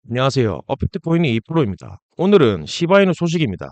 안녕하세요. 비트코인이 2%입니다. 오늘은 시바이누 소식입니다.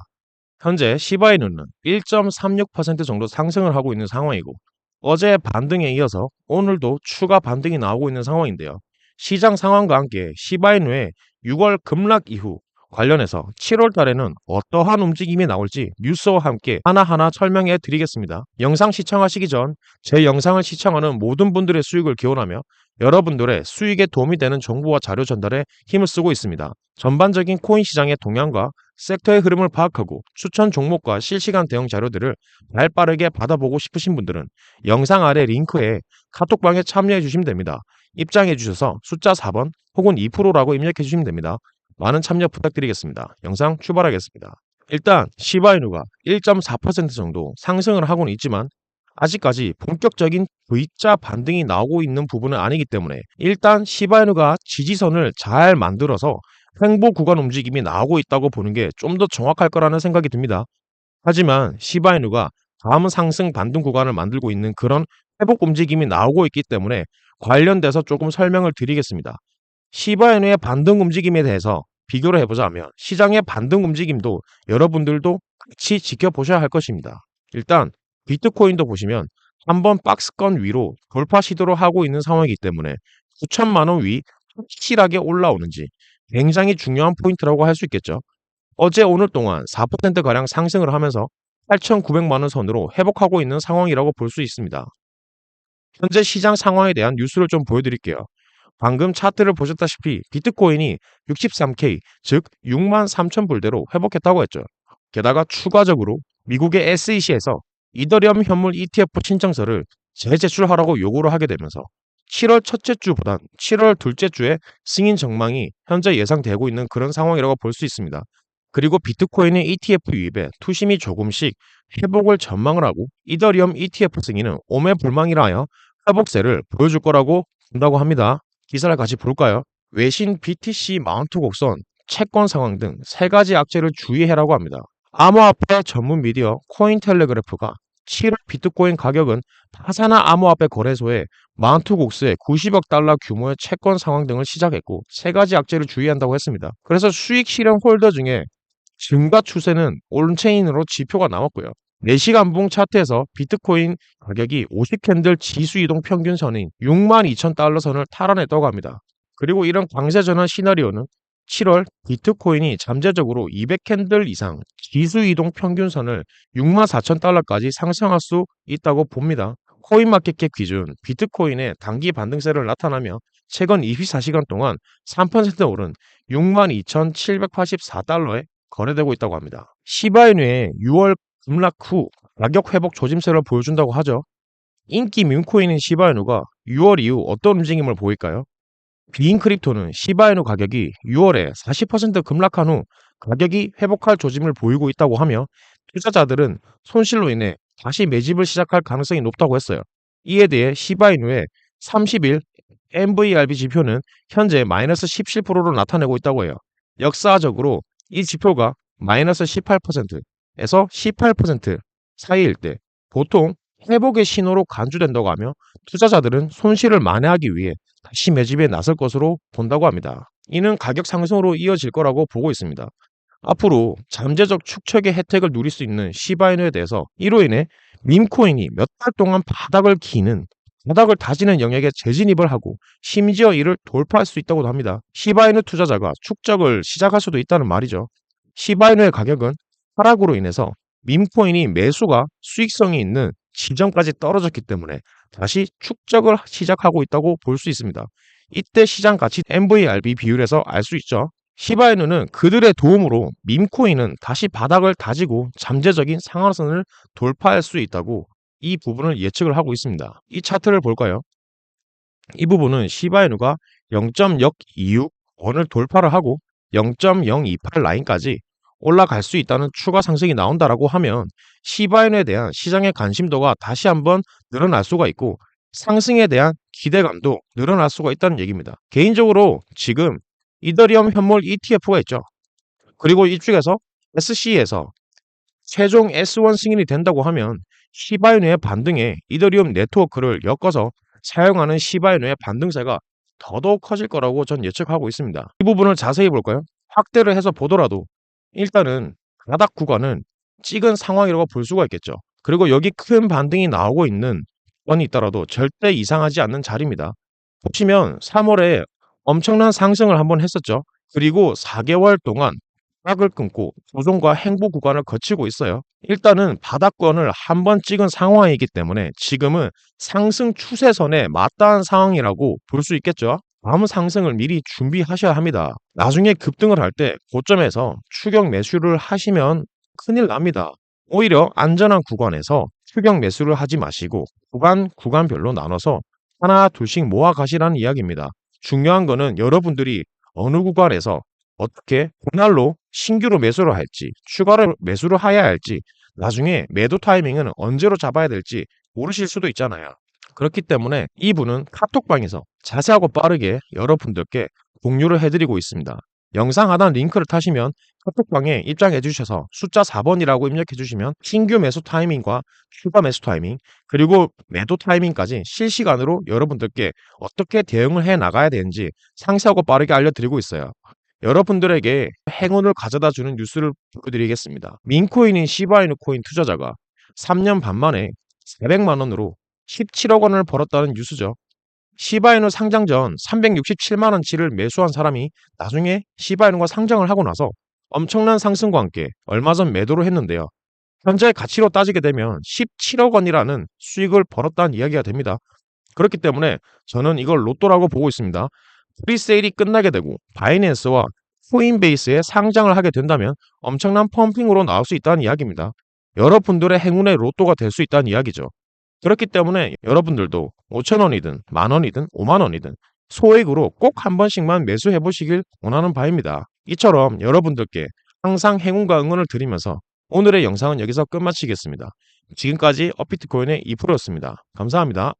현재 시바이누는 1.36% 정도 상승을 하고 있는 상황이고 어제의 반등에 이어서 오늘도 추가 반등이 나오고 있는 상황인데요. 시장 상황과 함께 시바이누의 6월 급락 이후 관련해서 7월 달에는 어떠한 움직임이 나올지 뉴스와 함께 하나하나 설명해 드리겠습니다. 영상 시청하시기 전 제 영상을 시청하는 모든 분들의 수익을 기원하며 여러분들의 수익에 도움이 되는 정보와 자료 전달에 힘을 쓰고 있습니다. 전반적인 코인 시장의 동향과 섹터의 흐름을 파악하고 추천 종목과 실시간 대응 자료들을 발빠르게 받아보고 싶으신 분들은 영상 아래 링크에 카톡방에 참여해 주시면 됩니다. 입장해 주셔서 숫자 4번 혹은 2%라고 입력해 주시면 됩니다. 많은 참여 부탁드리겠습니다. 영상 출발하겠습니다. 일단 시바이누가 1.4% 정도 상승을 하고는 있지만 아직까지 본격적인 V자 반등이 나오고 있는 부분은 아니기 때문에 일단 시바이누가 지지선을 잘 만들어서 횡보 구간 움직임이 나오고 있다고 보는 게 좀 더 정확할 거라는 생각이 듭니다. 하지만 시바이누가 다음 상승 반등 구간을 만들고 있는 그런 회복 움직임이 나오고 있기 때문에 관련돼서 조금 설명을 드리겠습니다. 시바이누의 반등 움직임에 대해서 비교를 해보자면 시장의 반등 움직임도 여러분들도 같이 지켜보셔야 할 것입니다. 일단 비트코인도 보시면 한번 박스권 위로 돌파 시도를 하고 있는 상황이기 때문에 9천만 원 위 확실하게 올라오는지 굉장히 중요한 포인트라고 할 수 있겠죠. 어제 오늘 동안 4%가량 상승을 하면서 8,900만 원 선으로 회복하고 있는 상황이라고 볼 수 있습니다. 현재 시장 상황에 대한 뉴스를 좀 보여드릴게요. 방금 차트를 보셨다시피 비트코인이 63K, 즉 6만 3천 불대로 회복했다고 했죠. 게다가 추가적으로 미국의 SEC에서 이더리움 현물 ETF 신청서를 재제출하라고 요구를 하게 되면서 7월 첫째 주보단 7월 둘째 주에 승인 전망이 현재 예상되고 있는 그런 상황이라고 볼 수 있습니다. 그리고 비트코인의 ETF 유입에 투심이 조금씩 회복을 전망을 하고 이더리움 ETF 승인은 오매불망이라 하여 회복세를 보여줄 거라고 본다고 합니다. 기사를 같이 볼까요? 외신 BTC 마운트 곡선, 채권 상황 등 세 가지 악재를 주의해라고 합니다. 암호화폐 전문 미디어 코인텔레그래프가 7월 비트코인 가격은 파사나 암호화폐 거래소에 마운트 곡스의 90억 달러 규모의 채권 상황 등을 시작했고 세 가지 악재를 주의한다고 했습니다. 그래서 수익 실현 홀더 중에 증가 추세는 온체인으로 지표가 나왔고요. 4시간봉 차트에서 비트코인 가격이 50캔들 지수 이동 평균선인 62,000달러 선을 탈환했다고 합니다. 그리고 이런 강세 전환 시나리오는 7월 비트코인이 잠재적으로 200캔들 이상 지수 이동 평균선을 64,000달러까지 상승할 수 있다고 봅니다. 코인마켓캡 기준 비트코인의 단기 반등세를 나타나며 최근 24시간 동안 3% 오른 62,784달러에 거래되고 있다고 합니다. 시바이누의 6월 급락 후 가격 회복 조짐세를 보여준다고 하죠. 인기 밈코인인 시바이누가 6월 이후 어떤 움직임을 보일까요? 비인 크립토는 시바이누 가격이 6월에 40% 급락한 후 가격이 회복할 조짐을 보이고 있다고 하며 투자자들은 손실로 인해 다시 매집을 시작할 가능성이 높다고 했어요. 이에 대해 시바이누의 30일 MVRV 지표는 현재 마이너스 17%로 나타내고 있다고 해요. 역사적으로 이 지표가 마이너스 18%에서 18% 사이일 때 보통 회복의 신호로 간주된다고 하며 투자자들은 손실을 만회하기 위해 다시 매집에 나설 것으로 본다고 합니다. 이는 가격 상승으로 이어질 거라고 보고 있습니다. 앞으로 잠재적 축적의 혜택을 누릴 수 있는 시바이누에 대해서 이로 인해 밈코인이 몇 달 동안 바닥을 다지는 영역에 재진입을 하고 심지어 이를 돌파할 수 있다고도 합니다. 시바이누 투자자가 축적을 시작할 수도 있다는 말이죠. 시바이누의 가격은 하락으로 인해서 밈코인이 매수가 수익성이 있는 지점까지 떨어졌기 때문에 다시 축적을 시작하고 있다고 볼 수 있습니다. 이때 시장 가치 MVRV 비율에서 알 수 있죠. 시바이누는 그들의 도움으로 밈코인은 다시 바닥을 다지고 잠재적인 상한선을 돌파할 수 있다고 이 부분을 예측을 하고 있습니다. 이 차트를 볼까요? 이 부분은 시바이누가 0.026 원을 돌파를 하고 0.028 라인까지 올라갈 수 있다는 추가 상승이 나온다라고 하면 시바이누에 대한 시장의 관심도가 다시 한번 늘어날 수가 있고 상승에 대한 기대감도 늘어날 수가 있다는 얘기입니다. 개인적으로 지금 이더리움 현물 ETF가 있죠. 그리고 이쪽에서 SC에서 최종 S1 승인이 된다고 하면 시바이누의 반등에 이더리움 네트워크를 엮어서 사용하는 시바이누의 반등세가 더더욱 커질 거라고 전 예측하고 있습니다. 이 부분을 자세히 볼까요? 확대를 해서 보더라도 일단은 바닥 구간은 찍은 상황이라고 볼 수가 있겠죠. 그리고 여기 큰 반등이 나오고 있는 건이 있더라도 절대 이상하지 않는 자리입니다. 보시면 3월에 엄청난 상승을 한번 했었죠. 그리고 4개월 동안 락을 끊고 조정과 행보 구간을 거치고 있어요. 일단은 바닥권을 한번 찍은 상황이기 때문에 지금은 상승 추세선에 맞닿은 상황이라고 볼 수 있겠죠. 다음 상승을 미리 준비하셔야 합니다. 나중에 급등을 할 때 고점에서 추격 매수를 하시면 큰일 납니다. 오히려 안전한 구간에서 추격 매수를 하지 마시고 구간별로 나눠서 하나 둘씩 모아 가시라는 이야기입니다. 중요한 거는 여러분들이 어느 구간에서 어떻게 분할로 신규로 매수를 할지 추가로 매수를 해야 할지 나중에 매도 타이밍은 언제로 잡아야 될지 모르실 수도 있잖아요. 그렇기 때문에 이분은 카톡방에서 자세하고 빠르게 여러분들께 공유를 해드리고 있습니다. 영상 하단 링크를 타시면 카톡방에 입장해 주셔서 숫자 4번이라고 입력해 주시면 신규 매수 타이밍과 추가 매수 타이밍 그리고 매도 타이밍까지 실시간으로 여러분들께 어떻게 대응을 해 나가야 되는지 상세하고 빠르게 알려드리고 있어요. 여러분들에게 행운을 가져다 주는 뉴스를 보여드리겠습니다. 민코인인 시바이누 코인 투자자가 3년 반 만에 400만 원으로 17억 원을 벌었다는 뉴스죠. 시바이누 상장 전 367만 원치를 매수한 사람이 나중에 시바이누가 상장을 하고 나서 엄청난 상승과 함께 얼마 전 매도를 했는데요. 현재 가치로 따지게 되면 17억 원이라는 수익을 벌었다는 이야기가 됩니다. 그렇기 때문에 저는 이걸 로또라고 보고 있습니다. 프리세일이 끝나게 되고 바이낸스와 코인베이스에 상장을 하게 된다면 엄청난 펌핑으로 나올 수 있다는 이야기입니다. 여러분들의 행운의 로또가 될 수 있다는 이야기죠. 그렇기 때문에 여러분들도 5천 원이든 만 원이든 5만 원이든 소액으로 꼭 한 번씩만 매수해 보시길 원하는 바입니다. 이처럼 여러분들께 항상 행운과 응원을 드리면서 오늘의 영상은 여기서 끝마치겠습니다. 지금까지 업비트코인의 2%였습니다. 감사합니다.